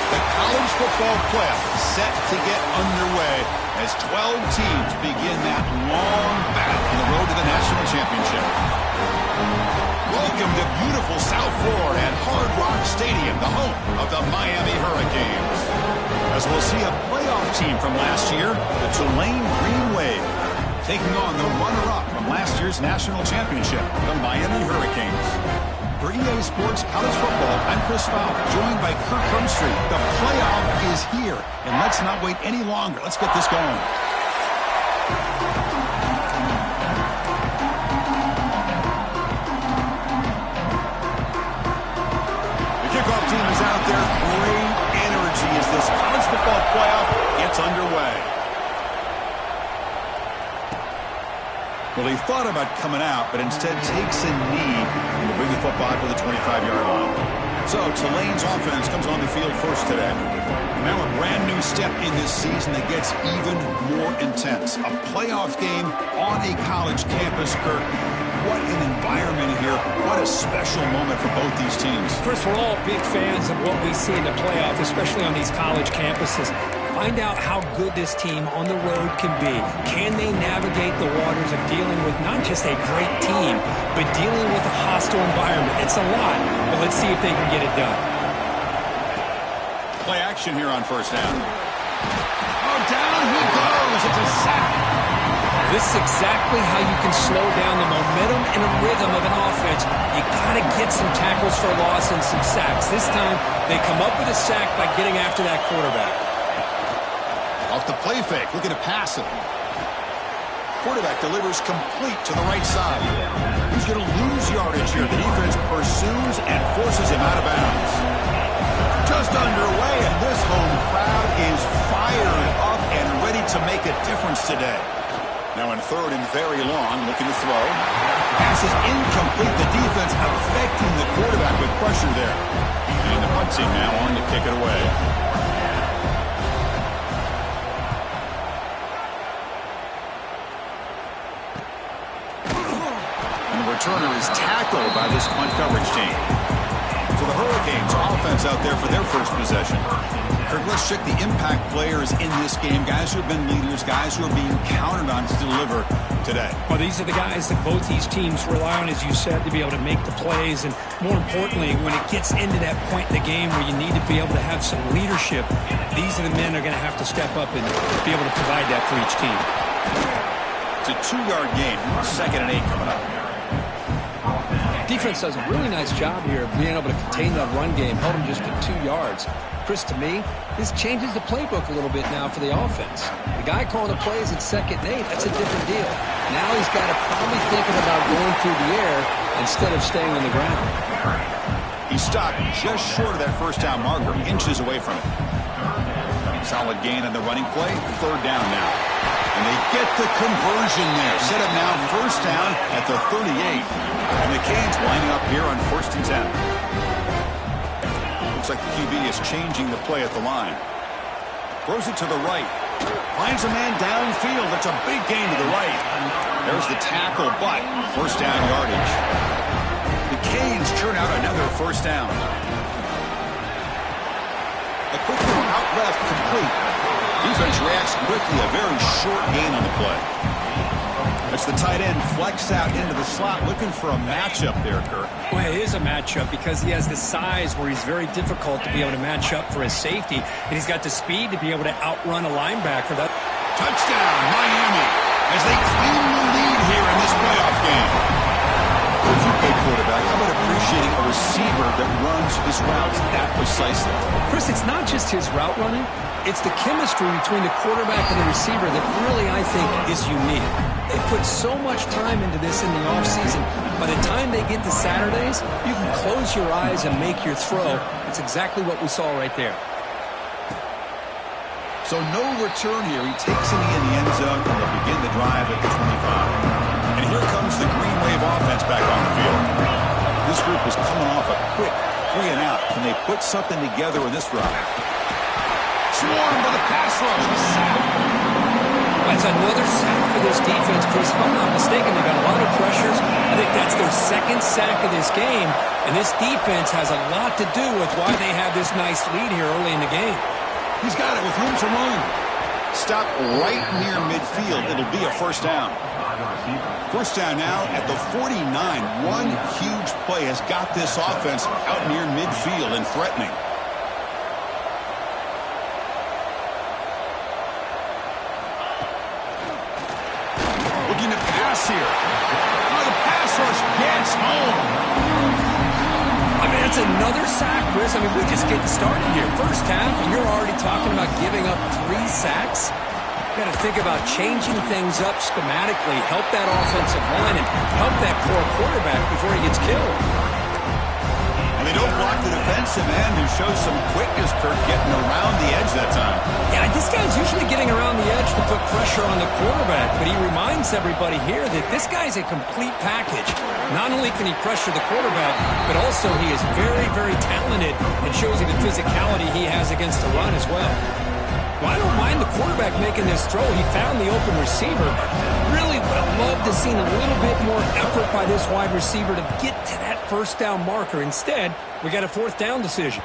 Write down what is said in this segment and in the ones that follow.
The college football playoff set to get underway as 12 teams begin that long battle on the road to the national championship. Welcome to beautiful South Florida at Hard Rock Stadium, the home of the Miami Hurricanes. As we'll see a playoff team from last year, the Tulane Green Wave, taking on the runner-up from last year's national championship, the Miami Hurricanes. For EA Sports College Football, I'm Chris Fowler, joined by Kirk Hermstreet. The playoff is here, and let's not wait any longer. Let's get this going. The kickoff team is out there. Great energy as this college football playoff gets underway. Well, he thought about coming out, but instead takes a knee and will bring the football to the 25-yard line. So Tulane's offense comes on the field first today. Now a brand new step in this season that gets even more intense. A playoff game on a college campus, Kirk. What an environment here. What a special moment for both these teams. First, we're all big fans of what we see in the playoff, especially on these college campuses. Find out how good this team on the road can be. Can they navigate the waters of dealing with not just a great team, but dealing with a hostile environment? It's a lot, but let's see if they can get it done. Play action here on first down. Oh, down he goes. It's a sack. This is exactly how you can slow down the momentum and a rhythm of an offense. You got to get some tackles for loss and some sacks. This time, they come up with a sack by getting after that quarterback. Off the play fake, looking to pass it. Quarterback delivers complete to the right side. He's going to lose yardage here. The defense pursues and forces him out of bounds. Just underway, and this home crowd is fired up and ready to make a difference today. Now in third and very long, looking to throw. Pass is incomplete. The defense affecting the quarterback with pressure there. And the punt team now on to kick it away. Returner is tackled by this punt coverage team. So the Hurricanes offense out there for their first possession. Kirk, let's check the impact players in this game. Guys who have been leaders, guys who are being counted on to deliver today. Well, these are the guys that both these teams rely on, as you said, to be able to make the plays. And more importantly, when it gets into that point in the game where you need to be able to have some leadership, these are the men that are going to have to step up and be able to provide that for each team. It's a 2-yard gain. 2nd and 8 coming up. Defense does a really nice job here of being able to contain that run game, held them just to 2 yards. Chris, to me, this changes the playbook a little bit now for the offense. The guy calling the plays at 2nd and 8, that's a different deal. Now he's got to probably thinking about going through the air instead of staying on the ground. He stopped just short of that first down marker, inches away from it. Solid gain on the running play, 3rd down now. And they get the conversion there. Set up now first down at the 38. And the Canes lining up here on 1st and 10. Looks like the QB is changing the play at the line. Throws it to the right. Finds a man downfield. That's a big gain to the right. There's the tackle, but first down yardage. The Canes churn out another first down. A quick throw out left, complete. Defense reacts quickly, a very short gain on the play. That's the tight end flexed out into the slot, looking for a matchup there, Kirk. Well, it is a matchup because he has the size where he's very difficult to be able to match up for his safety, and he's got the speed to be able to outrun a linebacker. Touchdown, Miami, as they claim the lead here in this playoff game. If you play quarterback, how about appreciating a receiver that runs his routes that precisely? Chris, it's not just his route running. It's the chemistry between the quarterback and the receiver that really, I think, is unique. They put so much time into this in the offseason. By the time they get to Saturdays, you can close your eyes and make your throw. It's exactly what we saw right there. So no return here. He takes it in the end zone, and they'll begin the drive at the 25. And here comes the Green Wave offense back on the field. This group is coming off a quick 3 and out. Can they put something together in this drive? Swarmed by the pass rush. That's another sack for this defense, Chris. If I'm not mistaken, they got a lot of pressures. I think that's their second sack of this game, and this defense has a lot to do with why they have this nice lead here early in the game. He's got it with room to run. Stop right near midfield. It'll be a first down. First down now at the 49. One huge play has got this offense out near midfield and threatening. Looking to pass here. Oh, the pass rush gets home. I mean, it's another sack, Chris. I mean, we're just getting started here. First half, and you're already talking about giving up 3 sacks. Got to think about changing things up schematically, help that offensive line, and help that core quarterback before he gets killed. And they don't block the defensive end, who shows some quickness, Kirk, getting around the edge that time. Yeah, this guy's usually getting around the edge to put pressure on the quarterback, but he reminds everybody here that this guy's a complete package. Not only can he pressure the quarterback, but also he is very, very talented and shows you the physicality he has against the run as well. Well, I don't mind the quarterback making this throw. He found the open receiver. Really would have loved to have seen a little bit more effort by this wide receiver to get to that first down marker. Instead, we got a 4th down decision.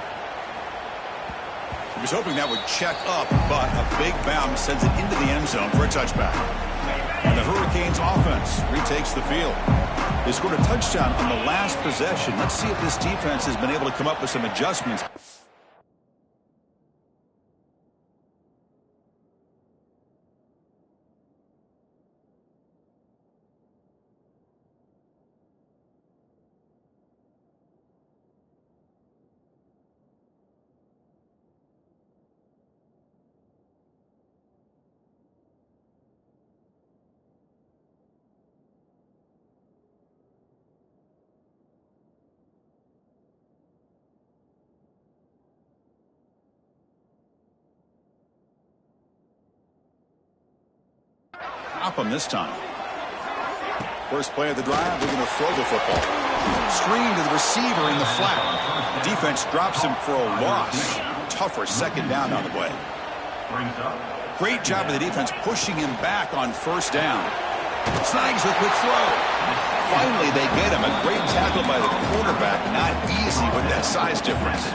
He was hoping that would check up, but a big bounce sends it into the end zone for a touchback. And the Hurricanes offense retakes the field. They scored a touchdown on the last possession. Let's see if this defense has been able to come up with some adjustments. Stop him this time. First play of the drive, they're going to throw the football. Screen to the receiver in the flat. Defense drops him for a loss. Tougher second down on the way. Great job of the defense pushing him back on first down. Snags a quick throw. Finally, they get him. A great tackle by the quarterback. Not easy with that size difference.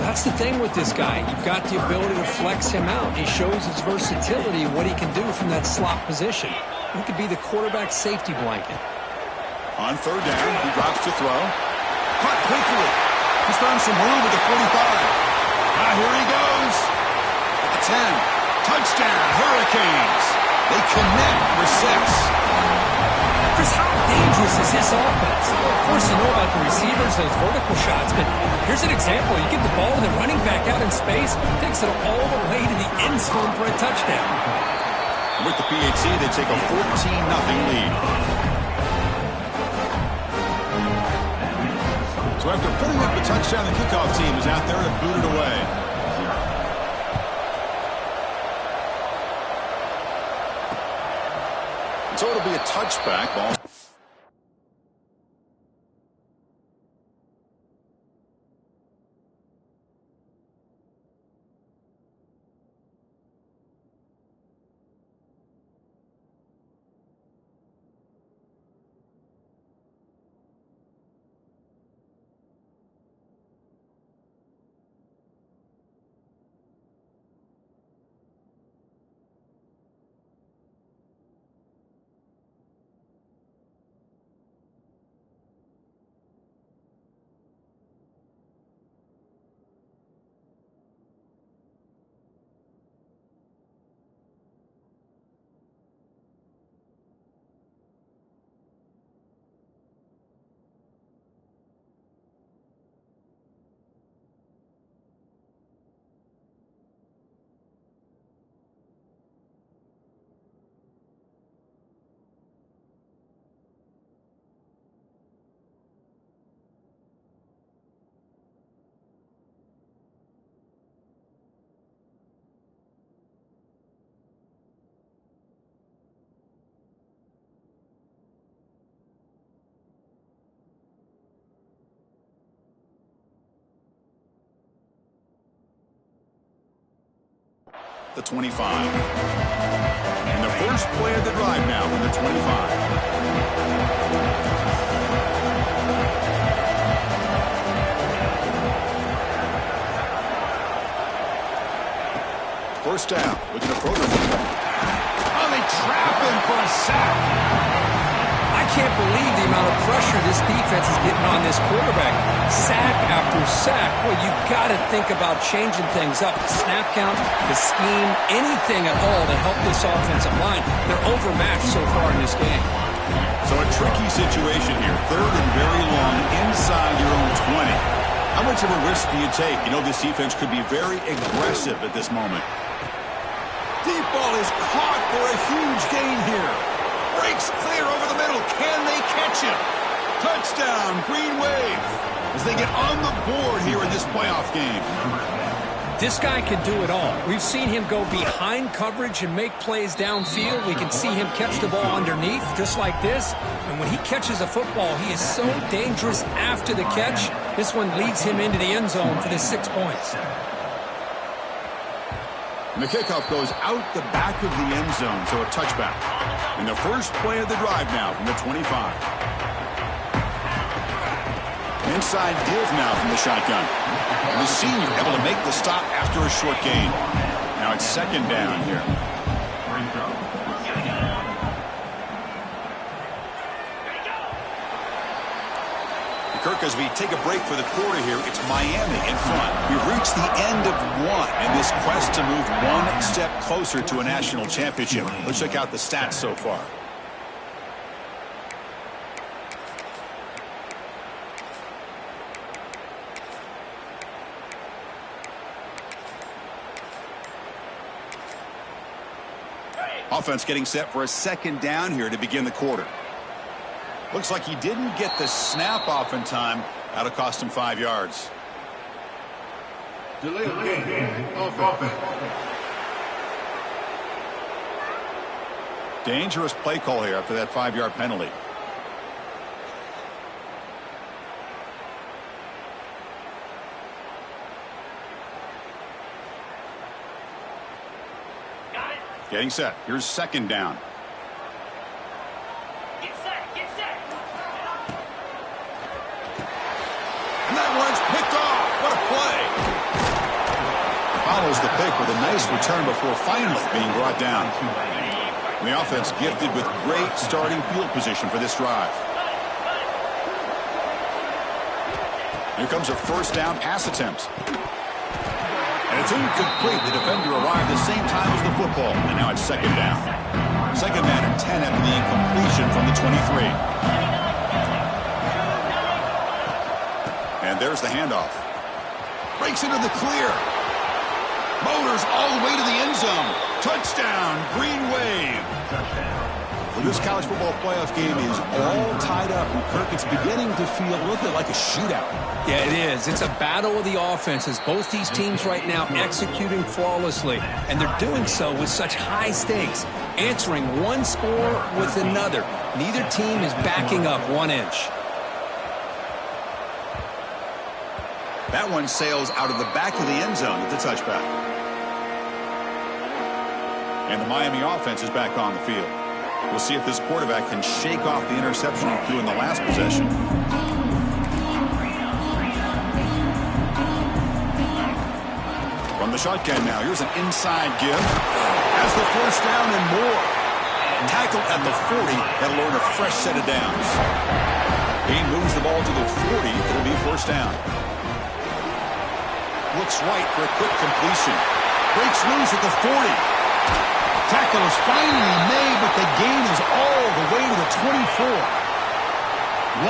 That's the thing with this guy. You've got the ability to flex him out. He shows his versatility, what he can do from that slot position. He could be the quarterback's safety blanket. On third down, he drops to throw. Caught quickly. He's found some room at the 45. Here he goes. At the 10. Touchdown, Hurricanes. They connect for 6. Chris, how dangerous is this offense? Of course, you know about the receivers, those vertical shots, but here's an example. You get the ball to the running back out in space, takes it all the way to the end zone for a touchdown. With the PAT, they take a 14-0 lead. So after putting up the touchdown, the kickoff team is out there to boot it away. So it'll be a touchback ball. The 25. And the first play of the drive now from the 25. first down. Looking to throw the football. Oh, they trap him for a sack. I can't believe the amount of pressure this defense is getting on this quarterback. Sack after sack. Well, you got to think about changing things up. The snap count, the scheme, anything at all to help this offensive line. They're overmatched so far in this game. So a tricky situation here. 3rd and very long inside your own 20. How much of a risk do you take? You know this defense could be very aggressive at this moment. Deep ball is caught for a huge gain here. Breaks clear over the middle. Can they catch him? Touchdown, Green Wave, as they get on the board here in this playoff game. This guy can do it all. We've seen him go behind coverage and make plays downfield. We can see him catch the ball underneath, just like this. And when he catches a football, he is so dangerous after the catch. This one leads him into the end zone for the 6 points. And the kickoff goes out the back of the end zone, so a touchback. And the first play of the drive now from the 25. Inside give now from the shotgun. And the senior able to make the stop after a short gain. Now it's 2nd down here. Kirk, as we take a break for the quarter here, it's Miami in front. We've reached the end of one in this quest to move one step closer to a national championship. Let's check out the stats so far. Offense getting set for a 2nd down here to begin the quarter. Looks like he didn't get the snap off in time. That'll cost him 5 yards. Delay of game. Offense. Dangerous play call here after that 5-yard penalty. Getting set. Here's 2nd down. Get set. And that one's picked off. What a play. Follows the pick with a nice return before finally being brought down. And the offense gifted with great starting field position for this drive. Here comes a 1st down pass attempt. And it's incomplete. The defender arrived the same time as the football. And now it's 2nd down. 2nd down and 10 after the incompletion from the 23. And there's the handoff. Breaks into the clear. Motors all the way to the end zone. Touchdown, Green Wave. Well, this college football playoff game is all tied up. And Kirk, it's beginning to feel a little bit like a shootout. Yeah, it is. It's a battle of the offenses. Both these teams right now executing flawlessly, and they're doing so with such high stakes, answering one score with another. Neither team is backing up 1 inch. That one sails out of the back of the end zone at the touchback. And the Miami offense is back on the field. We'll see if this quarterback can shake off the interception he threw in the last possession. From the shotgun now, here's an inside give. Has the 1st down and more. Tackled at the 40. That'll earn a fresh set of downs. He moves the ball to the 40. It'll be 1st down. Looks right for a quick completion. Breaks loose at the 40. Tackle is finally made, but the gain is all the way to the 24.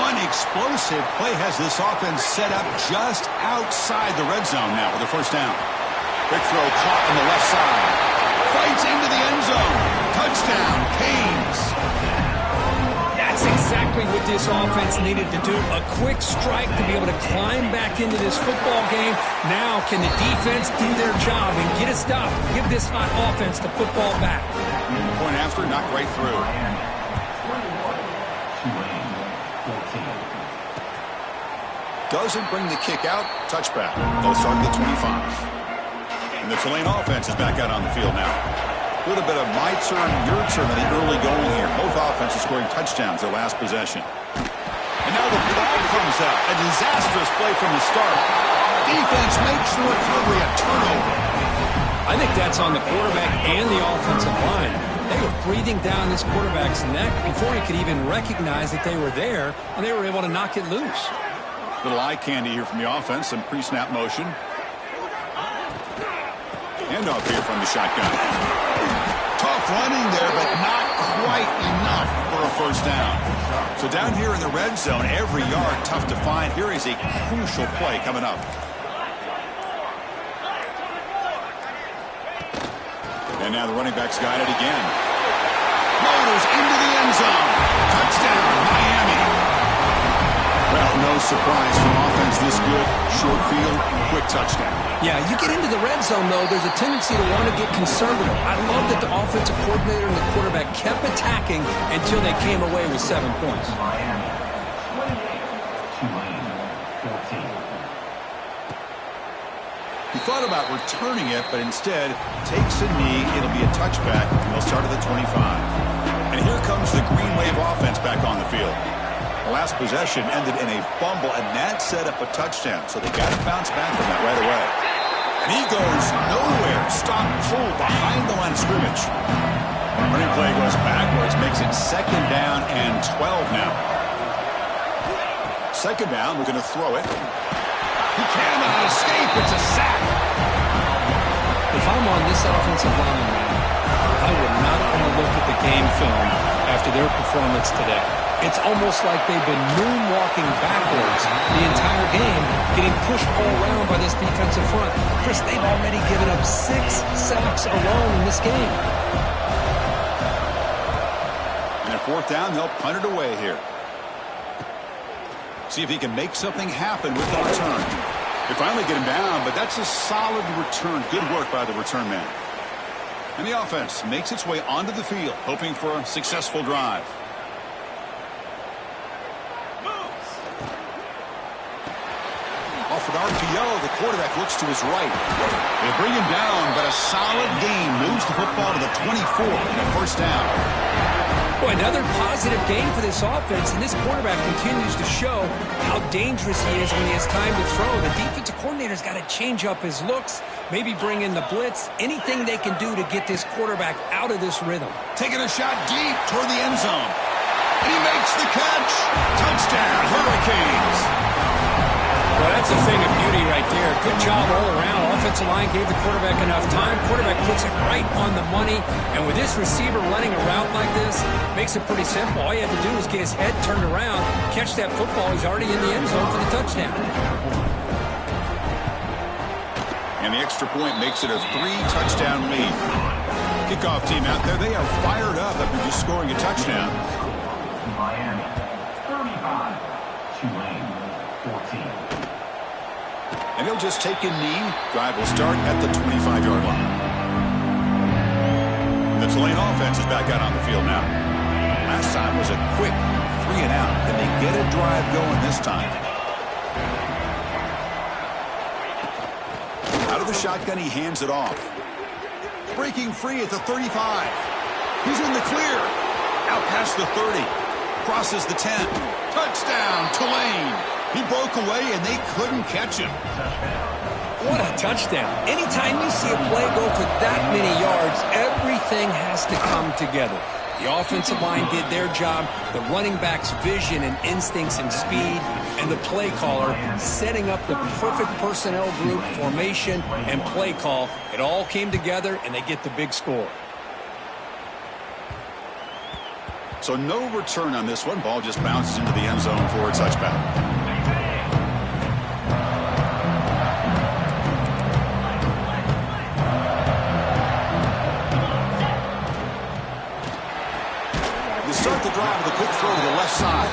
One explosive play has this offense set up just outside the red zone now with the 1st down. Quick throw caught on the left side. Fights into the end zone. Touchdown, Canes. That's exactly what this offense needed to do. A quick strike to be able to climb back into this football game. Now can the defense do their job and get a stop? Give this hot offense the football back. Point after, knocked right through. Doesn't bring the kick out. Touchback. They'll start at the 25. And the Tulane offense is back out on the field now. A little bit of my turn, your turn in the early going here. Both offenses scoring touchdowns their last possession. And now the ball comes out. A disastrous play from the start. Defense makes the recovery, a turnover. I think that's on the quarterback and the offensive line. They were breathing down this quarterback's neck before he could even recognize that they were there, and they were able to knock it loose. Little eye candy here from the offense, some pre-snap motion. Handoff here from the shotgun. Tough running there, but not quite enough for a first down. So down here in the red zone, every yard tough to find. Here is a crucial play coming up. And now the running back's got it again. Motors into the end zone. Touchdown, Miami. Well, no surprise from offense this good. Short field, quick touchdown. Yeah, you get into the red zone, though, there's a tendency to want to get conservative. I love that the offensive coordinator and the quarterback kept attacking until they came away with 7 points. He thought about returning it, but instead takes a knee. It'll be a touchback. They'll start at the 25. And here comes the Green Wave offense back on the field. The last possession ended in a fumble, and that set up a touchdown. So they got to bounce back from that right away. And he goes nowhere. Stop pull behind the line of scrimmage. Running play goes backwards, makes it 2nd down and 12 now. 2nd down, we're going to throw it. He cannot escape. It's a sack. If I'm on this offensive line, I would not want to look at the game film after their performance today. It's almost like they've been moonwalking backwards the entire game, getting pushed all around by this defensive front. Chris, they've already given up 6 sacks alone in this game. And at 4th down, they'll punt it away here. See if he can make something happen with the return. They finally get him down, but that's a solid return. Good work by the return man. And the offense makes its way onto the field, hoping for a successful drive. Off an RPO, the quarterback looks to his right. They bring him down, but a solid gain moves the football to the 24 and a first down. Boy, another positive game for this offense, and this quarterback continues to show how dangerous he is when he has time to throw. The defensive coordinator's got to change up his looks, maybe bring in the blitz, anything they can do to get this quarterback out of this rhythm. Taking a shot deep toward the end zone. And he makes the catch. Touchdown, Hurricanes. Well, that's a thing of beauty right there. Good job all around. Offensive line gave the quarterback enough time. Quarterback puts it right on the money. And with this receiver running a route like this, makes it pretty simple. All you have to do is get his head turned around, catch that football. He's already in the end zone for the touchdown. And the extra point makes it a 3-touchdown lead. Kickoff team out there, they are fired up after just scoring a touchdown. Miami, 35, Tulane, 14. And he'll just take a knee. Drive will start at the 25-yard line. The Tulane offense is back out on the field now. Last time was a quick 3-and-out. Can they get a drive going this time? Out of the shotgun, he hands it off. Breaking free at the 35. He's in the clear. Out past the 30. Crosses the 10. Touchdown, Tulane. He broke away, and they couldn't catch him. What a touchdown. Anytime you see a play go for that many yards, everything has to come together. The offensive line did their job, the running back's vision and instincts and speed, and the play caller setting up the perfect personnel group, formation, and play call. It all came together, and they get the big score. So no return on this one. Ball just bounces into the end zone for a touchback. Start the drive with a quick throw to the left side.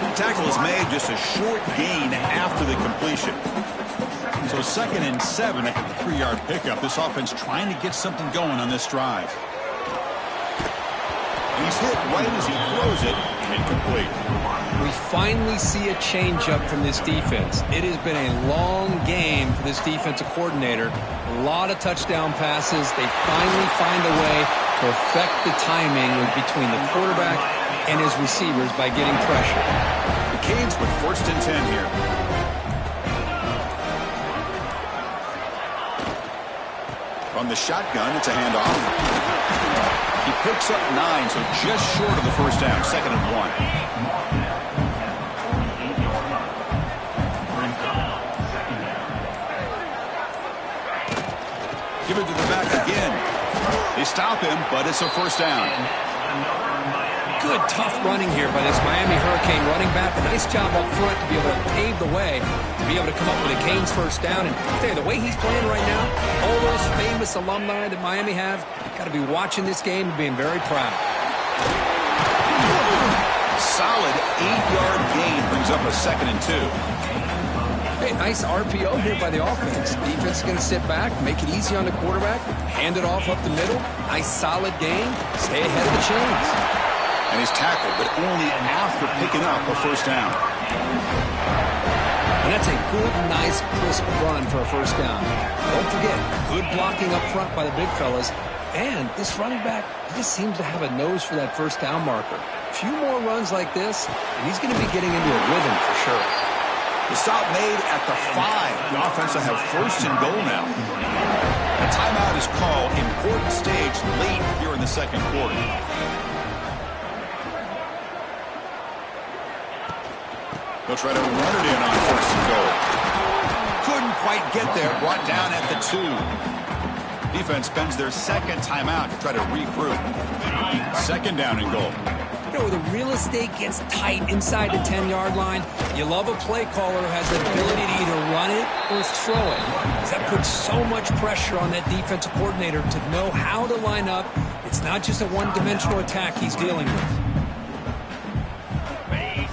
The tackle is made, just a short gain after the completion. So 2nd and 7 after the 3-yard pickup. This offense trying to get something going on this drive. He's hit right as he throws it. Incomplete. We finally see a changeup from this defense. It has been a long game for this defensive coordinator. A lot of touchdown passes. They finally find a way to affect the timing between the quarterback and his receivers by getting pressure. The Canes with 1st and 10 here. From the shotgun, it's a handoff. He picks up 9, so just short of the first down. 2nd and 1. Give it to the back again. They stop him, but it's a first down. Good, tough running here by this Miami Hurricane running back. A nice job up front to be able to pave the way, to be able to come up with a Canes first down. And I'll tell you, the way he's playing right now, all those famous alumni that Miami have, got to be watching this game and being very proud. Solid 8-yard gain brings up a 2nd and 2. Hey, nice RPO here by the offense. Defense is going to sit back, make it easy on the quarterback, hand it off up the middle. Nice solid gain. Stay ahead of the chains. And he's tackled, but only after picking up a first down. And that's a good, nice, crisp run for a first down. Don't forget, good blocking up front by the big fellas. And this running back, he just seems to have a nose for that first down marker. A few more runs like this, and he's going to be getting into a rhythm for sure. The stop made at the 5. The offense will have 1st and goal now. A timeout is called. Important stage late here in the 2nd quarter. They'll try to run it in on 1st and goal. Couldn't quite get there. Brought down at the 2. Defense spends their 2nd timeout to try to regroup. 2nd down and goal. You know, the real estate gets tight inside the 10-yard line. You love a play caller who has the ability to either run it or throw it. That puts so much pressure on that defensive coordinator to know how to line up. It's not just a one-dimensional attack he's dealing with.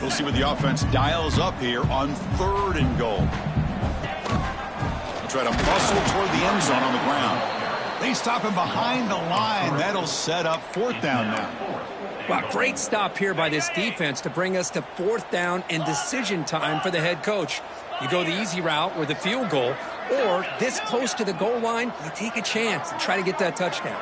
We'll see what the offense dials up here on 3rd and goal. They'll try to muscle toward the end zone on the ground. They stop him behind the line. That'll set up 4th down now. Wow, great stop here by this defense to bring us to 4th down and decision time for the head coach. You go the easy route with a field goal, or this close to the goal line, you take a chance and try to get that touchdown.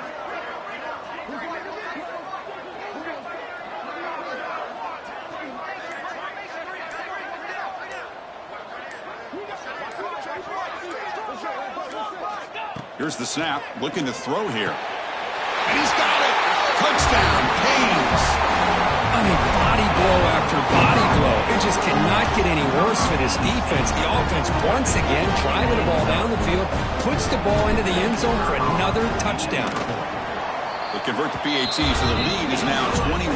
Here's the snap, looking to throw here. And he's got it! Touchdown, Canes! I mean, body blow after body blow. It just cannot get any worse for this defense. The offense, once again, driving the ball down the field, puts the ball into the end zone for another touchdown. They convert the PAT, so the lead is now 21.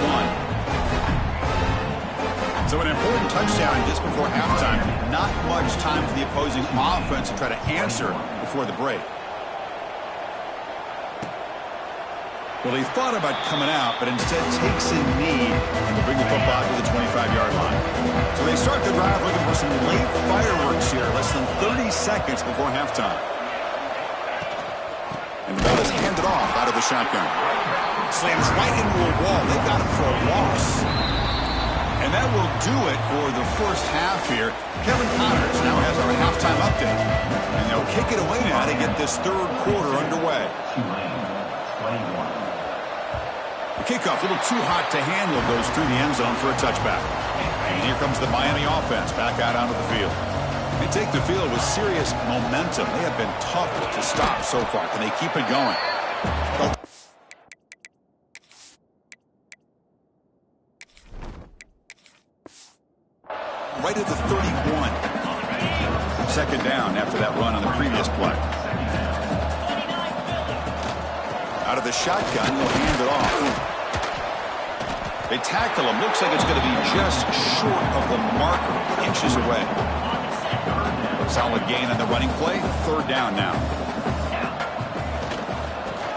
So an important touchdown just before halftime. Not much time for the opposing offense to try to answer before the break. Well, he thought about coming out, but instead takes a knee to bring the football to the 25-yard line. So they start the drive looking for some late fireworks here, less than 30 seconds before halftime. And the ball is handed off out of the shotgun. Slams right into a wall. They've got him for a loss. And that will do it for the first half here. Kevin Connors now has our halftime update. And they'll kick it away now to get this 3rd quarter underway. The kickoff, a little too hot to handle, goes through the end zone for a touchback. And here comes the Miami offense back out onto the field. They take the field with serious momentum. They have been tough to stop so far. Can they keep it going? Right at the 31. 2nd down after that run on the previous play. Out of the shotgun, he'll hand it off. They tackle him. Looks like it's going to be just short of the marker, inches away. Solid gain on the running play. 3rd down now.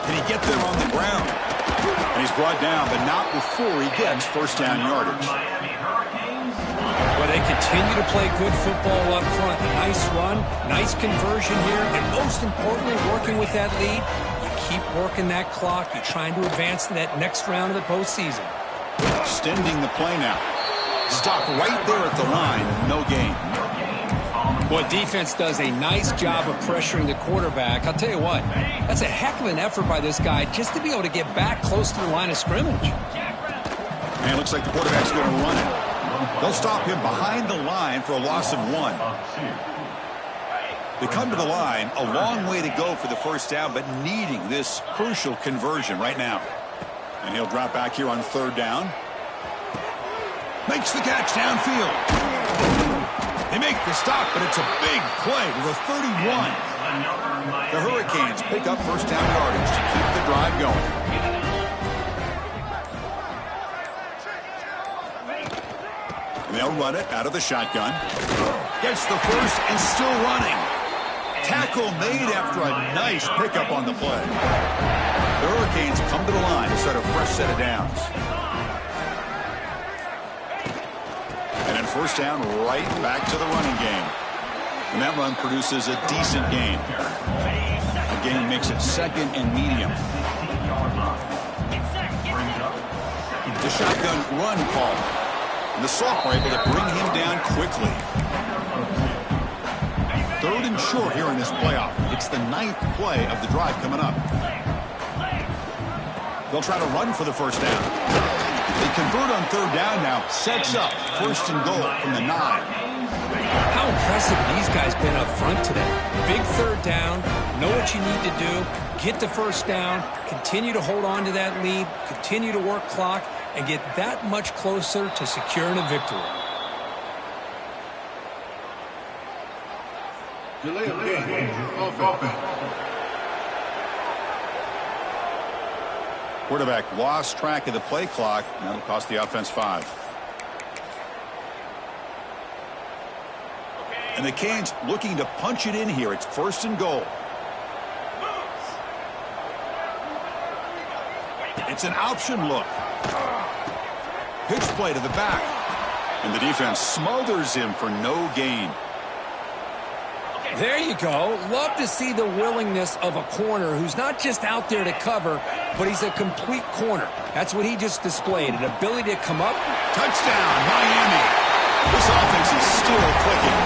Can he get there on the ground? And he's brought down, but not before he gets 1st down yardage. Well, they continue to play good football up front. A nice run, nice conversion here, and most importantly, working with that lead. You keep working that clock. You're trying to advance to that next round of the postseason. Extending the play now. Stop right there at the line. No gain. Boy, defense does a nice job of pressuring the quarterback. I'll tell you what, that's a heck of an effort by this guy just to be able to get back close to the line of scrimmage. And it looks like the quarterback's going to run it. They'll stop him behind the line for a loss of 1. They come to the line, a long way to go for the first down, but needing this crucial conversion right now. And he'll drop back here on third down. Makes the catch downfield. They make the stop, but it's a big play to the 31. The Hurricanes pick up first down yardage to keep the drive going. And they'll run it out of the shotgun. Gets the first and still running. Tackle made after a nice pickup on the play. The Hurricanes come to the line to start a fresh set of downs. And then first down, right back to the running game. And that run produces a decent gain. The gain makes it second and medium. The shotgun run call. And the Sophomore able to bring him down quickly. Third and short here in this playoff. It's the 9th play of the drive coming up. They'll try to run for the first down. They convert on third down now. Sets up first and goal from the 9. How impressive these guys been up front today. Big third down. Know what you need to do. Get the first down. Continue to hold on to that lead. Continue to work clock. And get that much closer to securing a victory. Delay of game. Offense. Quarterback lost track of the play clock. That'll cost the offense 5. And the Canes looking to punch it in here. It's first and goal. It's an option look. Pitch play to the back. And the defense smothers him for no gain. There you go. Love to see the willingness of a corner who's not just out there to cover, but he's a complete corner. That's what he just displayed, an ability to come up. Touchdown, Miami. This offense is still clicking.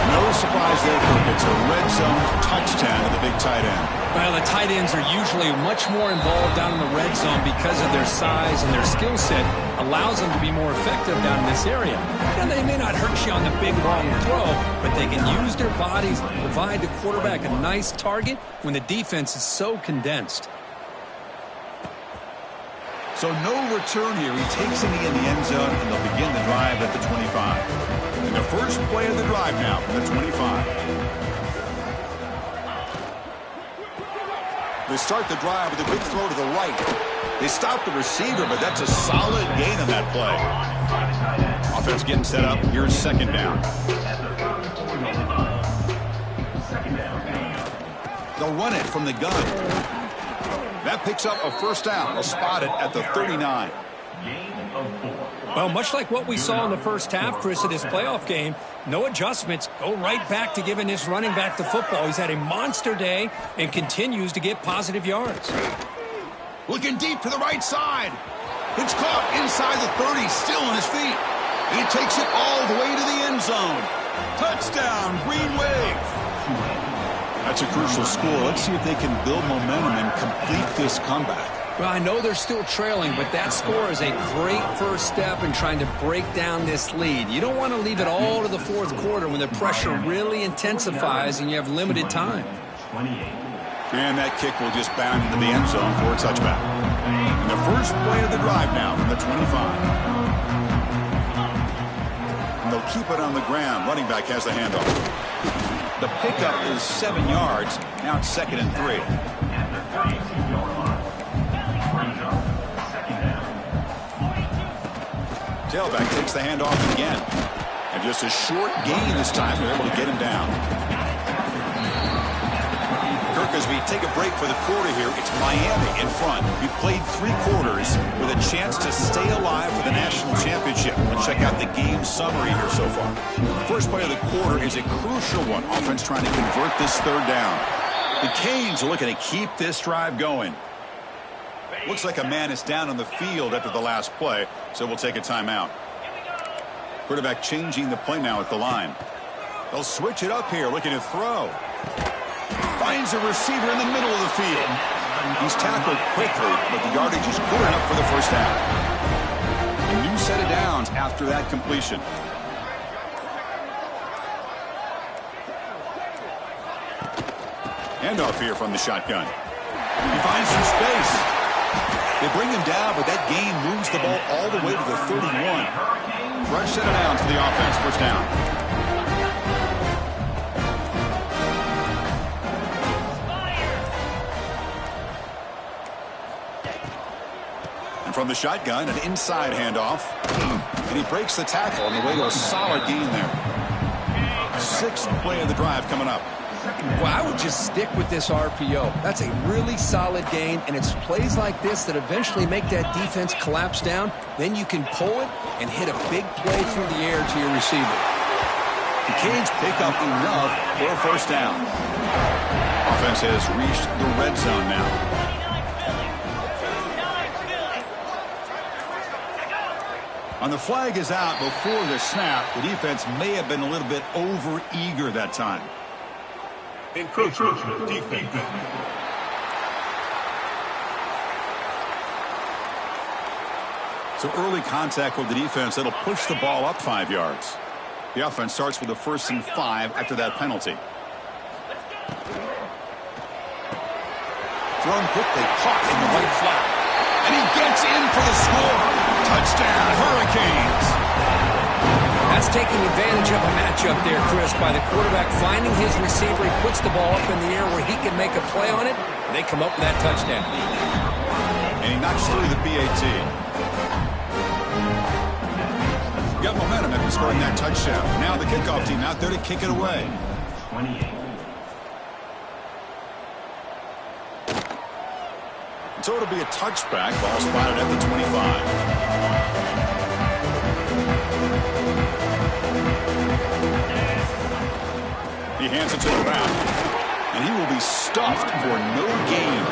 No surprise there, Kirk. It's a red zone touchdown to the big tight end. Well, the tight ends are usually much more involved down in the red zone because of their size and their skill set allows them to be more effective down in this area. And they may not hurt you on the big, long throw, but they can use their bodies to provide the quarterback a nice target when the defense is so condensed. So no return here. He takes it in the end zone, and they'll begin the drive at the 25. And the first play of the drive now from the 25. They start the drive with a big throw to the right. They stop the receiver, but that's a solid gain on that play. Offense getting set up. Here's second down. They'll run it from the gun. That picks up a first down. They'll spot it at the 39. Well, much like what we saw in the first half, Chris, of this playoff game, no adjustments. Go right back to giving this running back the football. He's had a monster day and continues to get positive yards. Looking deep to the right side. It's caught inside the 30, still on his feet. He takes it all the way to the end zone. Touchdown, Green Wave. That's a crucial score. Let's see if they can build momentum and complete this comeback. Well, I know they're still trailing, but that score is a great first step in trying to break down this lead. You don't want to leave it all to the fourth quarter when the pressure really intensifies and you have limited time. And that kick will just bound into the end zone for a touchback. And the first play of the drive now from the 25. And they'll keep it on the ground. Running back has the handoff. The pickup is 7 yards. Now it's second and 3. Tailback takes the handoff again. And just a short gain this time. They're able to get him down. Kirk, as we take a break for the quarter here, it's Miami in front. We played 3 quarters with a chance to stay alive for the national championship. Let's check out the game summary here so far. First play of the quarter is a crucial one. Offense trying to convert this third down. The Canes are looking to keep this drive going. Looks like a man is down on the field after the last play, so we'll take a timeout. Quarterback changing the play now at the line. They'll switch it up here, looking to throw. Finds a receiver in the middle of the field. He's tackled quickly, but the yardage is good enough for the first down. A new set of downs after that completion. Handoff here from the shotgun. He finds some space. They bring him down, but that gain moves the ball all the way to the 31. Fresh set of downs for the offense. First down. And from the shotgun, an inside handoff. And he breaks the tackle on the way to a solid gain there. Sixth play of the drive coming up. Well, I would just stick with this RPO. That's a really solid gain, and it's plays like this that eventually make that defense collapse down. Then you can pull it and hit a big play through the air to your receiver. The Canes pick up enough for a first down. Offense has reached the red zone now. And the flag is out before the snap. The defense may have been a little bit over-eager that time. Encroachment defense. So early contact with the defense, that'll push the ball up 5 yards. The offense starts with a 1st and 5 after that penalty. Thrown quickly, caught in the right flat. And he gets in for the score. Touchdown, Hurricanes. That's taking advantage of a matchup there, Chris, by the quarterback finding his receiver. He puts the ball up in the air where he can make a play on it, and they come up with that touchdown. And he knocks through the PAT. Got momentum after scoring that touchdown. Now the kickoff team out there to kick it away. 28. So it'll be a touchback. Ball spotted at the 25. He hands it to the back, and he will be stuffed for no gain.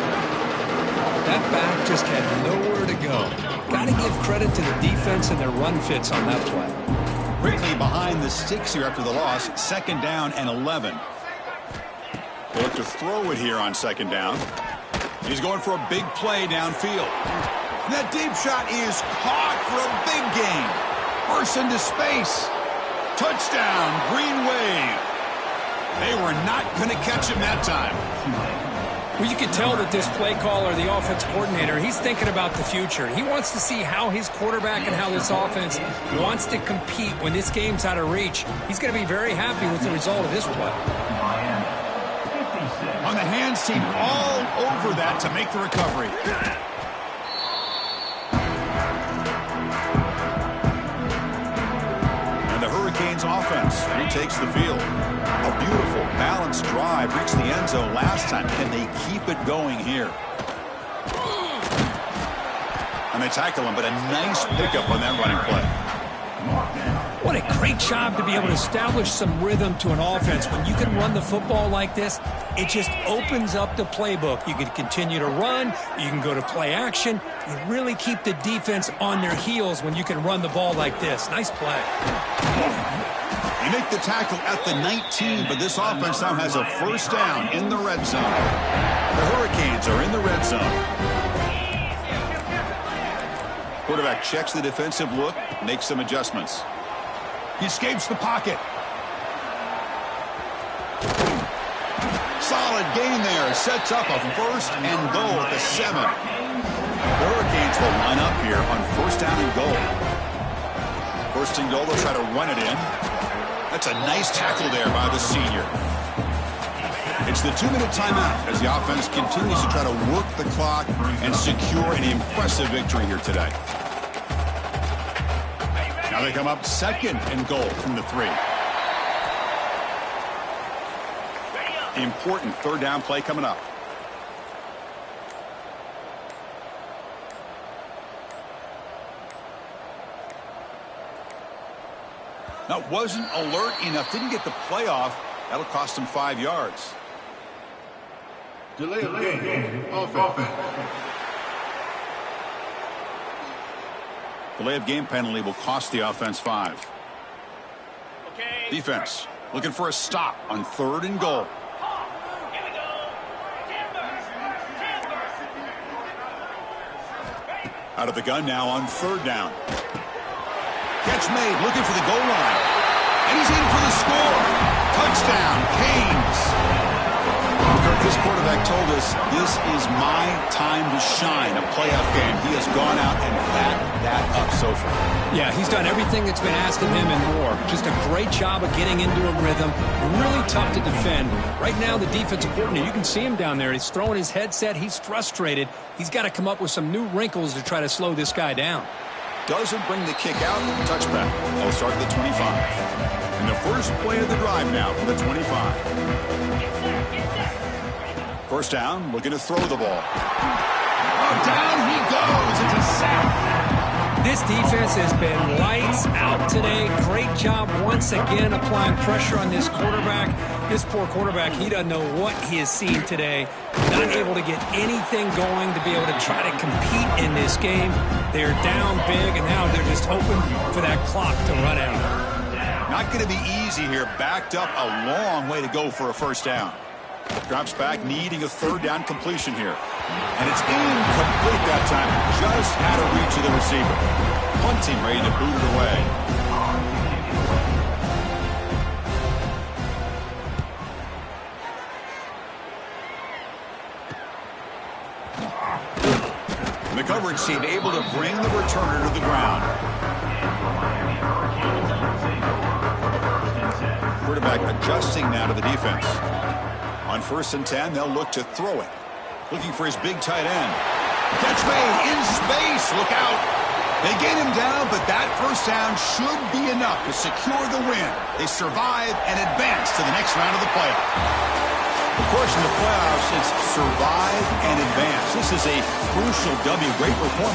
That back just had nowhere to go. Got to give credit to the defense and their run fits on that play. Quickly behind the sticks here after the loss. 2nd down and 11. They look to throw it here on 2nd down. He's going for a big play downfield. And that deep shot is caught for a big gain. Bursts into space. Touchdown, Green Wave. They were not going to catch him that time. Well, you can tell that this play caller, the offense coordinator, he's thinking about the future. He wants to see how his quarterback and how this offense wants to compete when this game's out of reach. He's going to be very happy with the result of this play. On the hands team, all over that to make the recovery. And the Hurricanes offense retakes the field. A beautiful, balanced drive reached the end zone last time. Can they keep it going here? And they tackle him, but a nice pickup on that running play. What a great job to be able to establish some rhythm to an offense. When you can run the football like this, it just opens up the playbook. You can continue to run. You can go to play action. You really keep the defense on their heels when you can run the ball like this. Nice play. They make the tackle at the 19, but this offense now has a first down in the red zone. The Hurricanes are in the red zone. Quarterback checks the defensive look, makes some adjustments. He escapes the pocket. Solid gain there. Sets up a 1st and goal at the 7. The Hurricanes will line up here on 1st down and goal. 1st and goal, they'll try to run it in. That's a nice tackle there by the senior. It's the 2-minute timeout as the offense continues to try to work the clock and secure an impressive victory here today. Now they come up 2nd and goal from the 3. Important 3rd down play coming up. Now, wasn't alert enough, didn't get the play off. That'll cost him 5 yards. Delay of game. Offense. Delay of game penalty will cost the offense 5. Defense looking for a stop on 3rd and goal. Out of the gun now on 3rd down. Catch made, looking for the goal line. And he's in for the score. Touchdown, Canes. Kirk This quarterback told us this is my time to shine, a playoff game. He has gone out and backed that up so far. Yeah, he's done everything that's been asked of him and more. Just a great job of getting into a rhythm. Really tough to defend. Right now, the defensive coordinator, you can see him down there. He's throwing his headset. He's frustrated. He's got to come up with some new wrinkles to try to slow this guy down. Doesn't bring the kick out. Touchback. They'll start at the 25. And the first play of the drive now from the 25. First down, looking to throw the ball. Oh, down he goes. It's a sack. This defense has been lights out today. Great job once again applying pressure on this quarterback. This poor quarterback, he doesn't know what he has seen today. Not able to get anything going to be able to try to compete in this game. They're down big, and now they're just hoping for that clock to run out. Not going to be easy here. Backed up a long way to go for a first down. Drops back, needing a third down completion here. And it's incomplete that time. Just out of reach of the receiver. Punting, ready to boot it away. And the coverage team able to bring the returner to the ground. Quarterback adjusting now to the defense. On 1st and 10, they'll look to throw it. Looking for his big tight end. Catch made in space. Look out. They get him down, but that first down should be enough to secure the win. They survive and advance to the next round of the playoff. Of course, in the playoffs, it's survive and advance. This is a crucial W. Great performance.